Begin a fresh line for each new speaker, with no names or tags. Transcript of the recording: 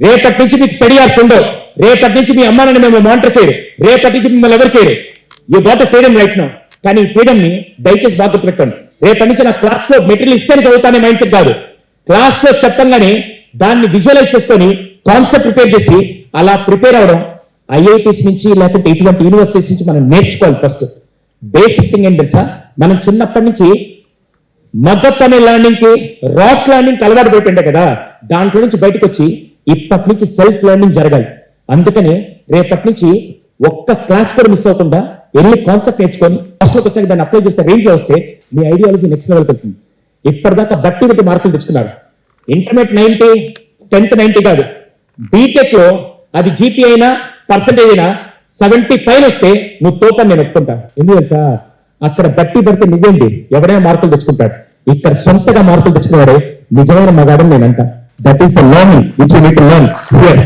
రేపటి నుంచి మీకు స్టడీ అవర్స్ ఉండవు. రేపటి నుంచి మీ అమ్మాయిని మేము మానిటర్ చేయరు. రేపటి నుంచి మిమ్మల్ని ఎవరు చేయరు. You got freedom right now. కానీ ఈ ఫ్రీడమ్ ని దయచేసి బాగా గుర్తుపెట్టండి. రేపటి నుంచి నా క్లాస్ లో మెటీరియల్ ఇస్తేనే చదువుతానే మైండ్ సెట్ కాదు. క్లాస్ లో చెప్పంగానే దాన్ని విజువలైజ్ చేసుకొని కాన్సెప్ట్ ప్రిపేర్ చేసి అలా ప్రిపేర్ అవడం ఐఐటీస్ నుంచి లేకపోతే ఇటువంటి యూనివర్సిటీస్ నుంచి మనం నేర్చుకోవాలి. ఫస్ట్ బేసిక్ థింగ్ ఏంటి తెలుసా, మనం చిన్నప్పటి నుంచి మద్దతు అనే లెర్నింగ్ కి రాక్ లెర్నింగ్ అలవాటు పడిపోయింది కదా, దాంట్లో నుంచి బయటకు వచ్చి ఇప్పటి నుంచి సెల్ఫ్ లెర్నింగ్ జరగాలి. అందుకని రేపటి నుంచి ఒక్క క్లాస్ కూడా మిస్ అవ్వకుండా వెళ్ళి కాన్సెప్ట్ నేర్చుకొని ఫస్ట్లోకి వచ్చాక దాన్ని అప్లై చేసే రేంజ్ లో వస్తే మీ ఐడియాలజీ నెక్స్ట్ లెవెల్కి వెళ్తుంది. ఇప్పటిదాకా బట్టి మార్కులు తెచ్చుకున్నారు. ఇంటర్మీడియట్ 90, 10th 90 కాదు. బీటెక్ లో అది జీపీ అయినా పర్సెంటేజ్ అయినా 70 పైన వస్తే నువ్వు తోపని నేను ఒప్పుకుంటా. ఎందుకు తెలుసా, అక్కడ బట్టి పడితే నువ్వేంటి ఎవరైనా మార్కులు తెచ్చుకుంటాడు. ఇక్కడ సొంతగా మార్కులు తెచ్చుకున్నాడే నిజమైన మగాడని నేనంట. That is the learning which you need to learn here.